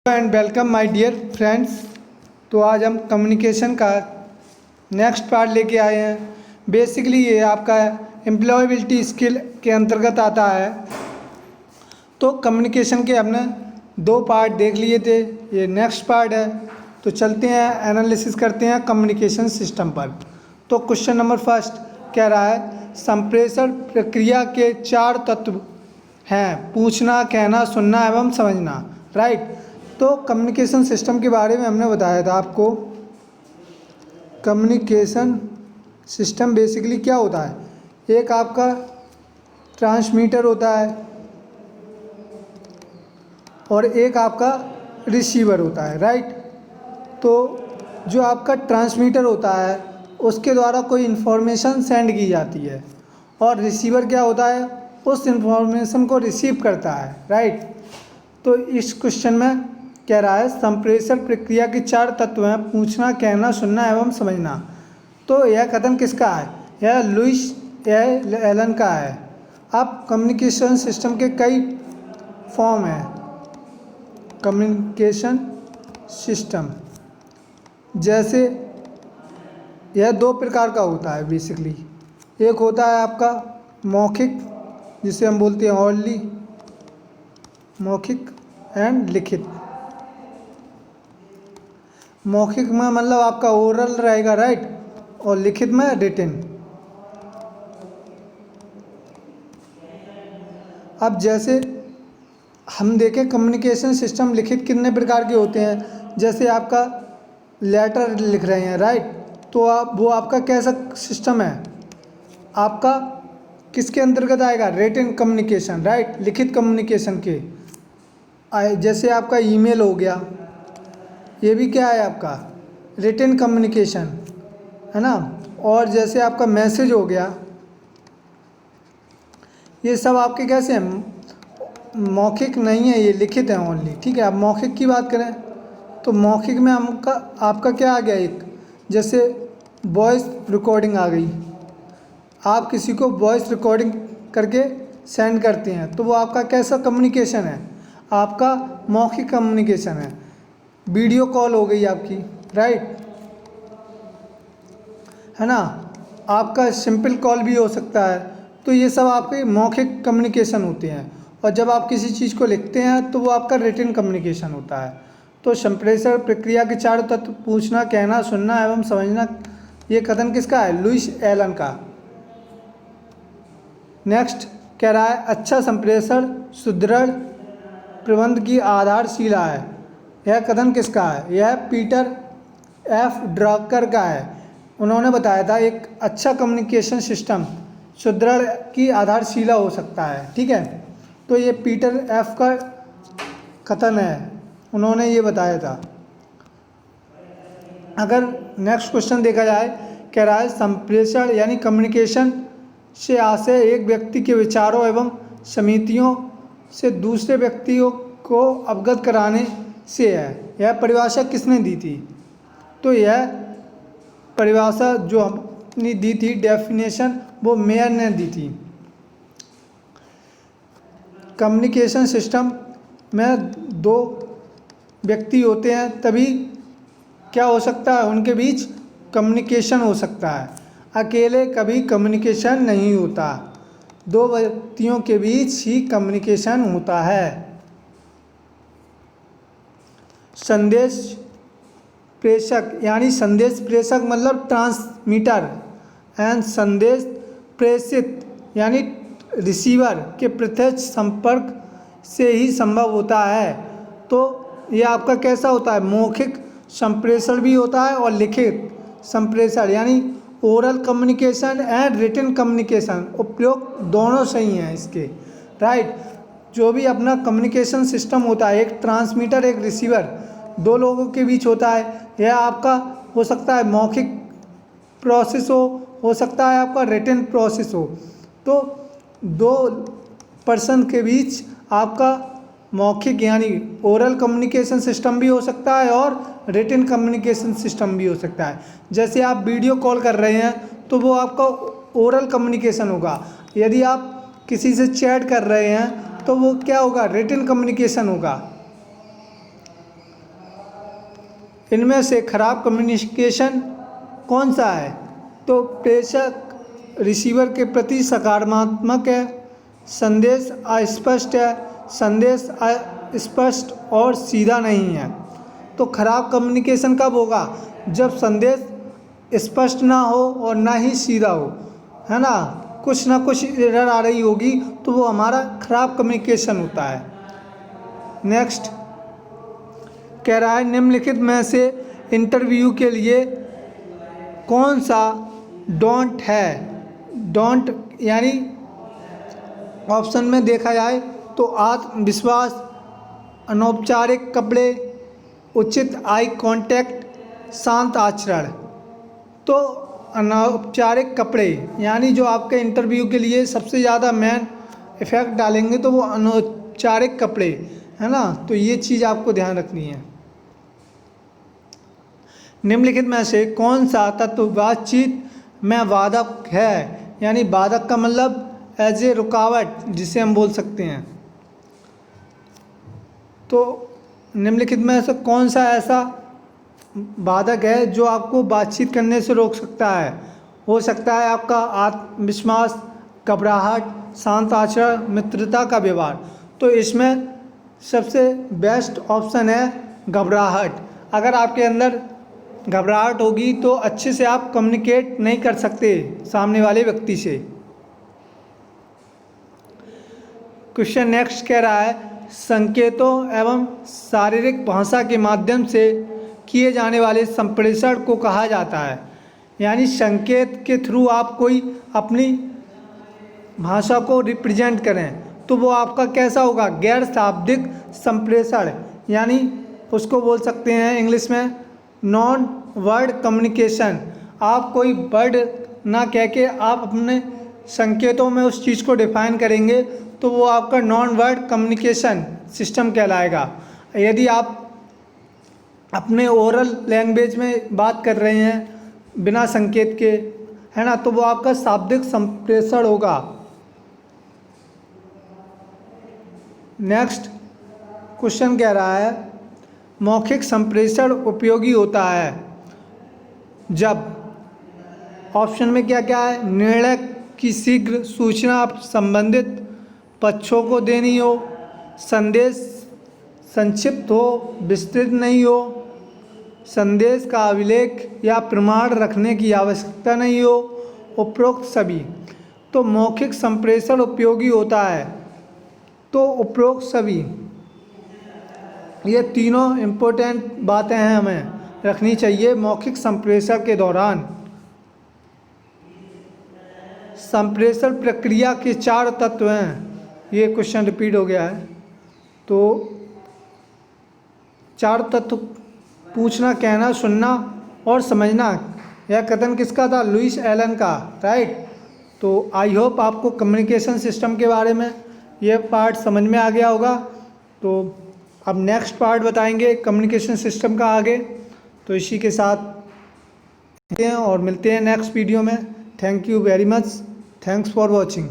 And welcome my dear friends. तो आज हम कम्युनिकेशन का नेक्स्ट पार्ट लेके आए हैं। बेसिकली ये आपका एम्प्लॉयबिलिटी स्किल के अंतर्गत आता है। तो कम्युनिकेशन के हमने 2 पार्ट देख लिए थे, ये नेक्स्ट पार्ट है। तो चलते हैं एनालिसिस करते हैं कम्युनिकेशन सिस्टम पर। तो क्वेश्चन नंबर फर्स्ट कह रहा है संप्रेषण प्रक्रिया के 4 तत्व हैं, पूछना, कहना, सुनना एवं समझना। राइट। तो कम्युनिकेशन सिस्टम के बारे में हमने बताया था आपको। कम्युनिकेशन सिस्टम बेसिकली क्या होता है, एक आपका ट्रांसमीटर होता है और एक आपका रिसीवर होता है। राइट। तो जो आपका ट्रांसमीटर होता है उसके द्वारा कोई इन्फॉर्मेशन सेंड की जाती है और रिसीवर क्या होता है, उस इन्फॉर्मेशन को रिसीव करता है। राइट। तो इस क्वेश्चन में कह रहा है संप्रेषण प्रक्रिया के 4 तत्व हैं, पूछना, कहना, सुनना एवं समझना। तो यह कथन किसका है, यह लुइस एलन का है। अब कम्युनिकेशन सिस्टम के कई फॉर्म हैं। कम्युनिकेशन सिस्टम जैसे यह 2 प्रकार का होता है बेसिकली। एक होता है आपका मौखिक, जिसे हम बोलते हैं ऑरली, मौखिक एंड लिखित। मौखिक में मतलब आपका ओरल रहेगा, राइट, और लिखित में रिटन। अब जैसे हम देखें कम्युनिकेशन सिस्टम लिखित कितने प्रकार के होते हैं। जैसे आपका लेटर लिख रहे हैं, राइट, तो वो आपका कैसा सिस्टम है, आपका किसके अंतर्गत आएगा, रिटन कम्युनिकेशन। राइट, लिखित कम्युनिकेशन के जैसे आपका ईमेल हो गया, ये भी क्या है आपका रिटन कम्युनिकेशन, है ना। और जैसे आपका मैसेज हो गया, ये सब आपके कैसे हैं, मौखिक नहीं है, ये लिखित है ओनली। ठीक है। अब मौखिक की बात करें तो मौखिक में आपका क्या आ गया, एक जैसे वॉइस रिकॉर्डिंग आ गई। आप किसी को वॉइस रिकॉर्डिंग करके सेंड करते हैं तो वो आपका कैसा कम्युनिकेशन है, आपका मौखिक कम्युनिकेशन है। वीडियो कॉल हो गई आपकी, राइट, है ना। आपका सिंपल कॉल भी हो सकता है। तो ये सब आपके मौखिक कम्युनिकेशन होते हैं। और जब आप किसी चीज़ को लिखते हैं तो वो आपका रिटन कम्युनिकेशन होता है। तो संप्रेषण प्रक्रिया के 4 तत्व, पूछना, कहना, सुनना एवं समझना, ये कथन किसका है, लुइस एलन का। नेक्स्ट कह रहा है अच्छा संप्रेषण सुदृढ़ प्रबंध की आधारशिला है। यह कथन किसका है, यह पीटर एफ ड्रकर का है। उन्होंने बताया था एक अच्छा कम्युनिकेशन सिस्टम सुदृढ़ की आधारशिला हो सकता है। ठीक है। तो ये पीटर एफ का कथन है, उन्होंने ये बताया था। अगर नेक्स्ट क्वेश्चन देखा जाए, कह रहा है संप्रेषण यानी कम्युनिकेशन से आशय एक व्यक्ति के विचारों एवं समितियों से दूसरे व्यक्तियों को अवगत कराने से है। यह परिभाषा किसने दी थी, तो यह परिभाषा जो हमने दी थी, डेफिनेशन, वो मेयर ने दी थी। कम्युनिकेशन सिस्टम में 2 व्यक्ति होते हैं तभी क्या हो सकता है, उनके बीच कम्युनिकेशन हो सकता है। अकेले कभी कम्युनिकेशन नहीं होता, 2 व्यक्तियों के बीच ही कम्युनिकेशन होता है। संदेश प्रेषक यानी संदेश प्रेषक मतलब ट्रांसमीटर एंड संदेश प्रेषित यानी रिसीवर के प्रत्यक्ष संपर्क से ही संभव होता है। तो ये आपका कैसा होता है, मौखिक संप्रेषण भी होता है और लिखित संप्रेषण यानी oral communication and written communication, उपयोग दोनों सही हैं इसके। राइट। जो भी अपना कम्युनिकेशन सिस्टम होता है, एक ट्रांसमीटर एक रिसीवर, 2 लोगों के बीच होता है। यह आपका हो सकता है मौखिक प्रोसेस हो सकता है आपका रिटन प्रोसेस हो। तो 2 पर्सन के बीच आपका मौखिक यानी ओरल कम्युनिकेशन सिस्टम भी हो सकता है और रिटन कम्युनिकेशन सिस्टम भी हो सकता है। जैसे आप वीडियो कॉल कर रहे हैं तो वो आपका ओरल कम्युनिकेशन होगा। यदि आप किसी से चैट कर रहे हैं तो वो क्या होगा, रिटन कम्युनिकेशन होगा। इनमें से खराब कम्युनिकेशन कौन सा है? तो प्रेषक रिसीवर के प्रति सकारात्मक है, संदेश अस्पष्ट है, संदेश अस्पष्ट और सीधा नहीं है। तो खराब कम्युनिकेशन कब होगा? जब संदेश स्पष्ट ना हो और ना ही सीधा हो, है ना, कुछ ना कुछ एरर आ रही होगी, तो वो हमारा खराब कम्युनिकेशन होता है। नेक्स्ट कह रहा है निम्नलिखित में से इंटरव्यू के लिए कौन सा डोंट है? डोंट यानी ऑप्शन में देखा जाए तो आत्मविश्वास, अनौपचारिक कपड़े, उचित आई कांटेक्ट, शांत आचरण। तो अनौपचारिक कपड़े यानी जो आपके इंटरव्यू के लिए सबसे ज़्यादा मेन इफेक्ट डालेंगे तो वो अनौपचारिक कपड़े, है ना, तो ये चीज़ आपको ध्यान रखनी है। निम्नलिखित में से कौन सा तत्व बातचीत में बाधक है? यानी बाधक का मतलब एज ए रुकावट जिसे हम बोल सकते हैं। तो निम्नलिखित में से कौन सा ऐसा बाधक है जो आपको बातचीत करने से रोक सकता है? हो सकता है आपका आत्मविश्वास, घबराहट, शांत आचरण, मित्रता का व्यवहार। तो इसमें सबसे बेस्ट ऑप्शन है घबराहट। अगर आपके अंदर घबराहट होगी तो अच्छे से आप कम्युनिकेट नहीं कर सकते सामने वाले व्यक्ति से। क्वेश्चन नेक्स्ट कह रहा है संकेतों एवं शारीरिक भाषा के माध्यम से किए जाने वाले संप्रेषण को कहा जाता है। यानी संकेत के थ्रू आप कोई अपनी भाषा को रिप्रेजेंट करें तो वो आपका कैसा होगा? गैर शाब्दिक संप्रेषण, यानी उसको बोल सकते हैं इंग्लिश में नॉन वर्ड कम्युनिकेशन। आप कोई वर्ड ना कह के आप अपने संकेतों में उस चीज़ को डिफाइन करेंगे तो वो आपका नॉन वर्ड कम्युनिकेशन सिस्टम कहलाएगा। यदि आप अपने ओरल लैंग्वेज में बात कर रहे हैं बिना संकेत के, है ना, तो वो आपका शाब्दिक संप्रेषण होगा। नेक्स्ट क्वेश्चन कह रहा है मौखिक संप्रेषण उपयोगी होता है जब ऑप्शन में क्या क्या है? निर्णय की शीघ्र सूचना संबंधित पक्षों को देनी हो, संदेश संक्षिप्त हो, विस्तृत नहीं हो, संदेश का अभिलेख या प्रमाण रखने की आवश्यकता नहीं हो, उपरोक्त सभी। तो मौखिक संप्रेषण उपयोगी होता है तो उपरोक्त सभी, ये तीनों इम्पोर्टेंट बातें हैं हमें रखनी चाहिए मौखिक संप्रेषण के दौरान। संप्रेषण प्रक्रिया के 4 तत्व हैं, ये क्वेश्चन रिपीट हो गया है। तो 4 तत्व पूछना, कहना, सुनना और समझना। यह कथन किसका था? लुइस एलन का, राइट। तो आई होप आपको कम्युनिकेशन सिस्टम के बारे में यह पार्ट समझ में आ गया होगा। तो अब नेक्स्ट पार्ट बताएंगे कम्युनिकेशन सिस्टम का आगे। तो इसी के साथ और मिलते हैं नेक्स्ट वीडियो में। Thank you very much, thanks for watching.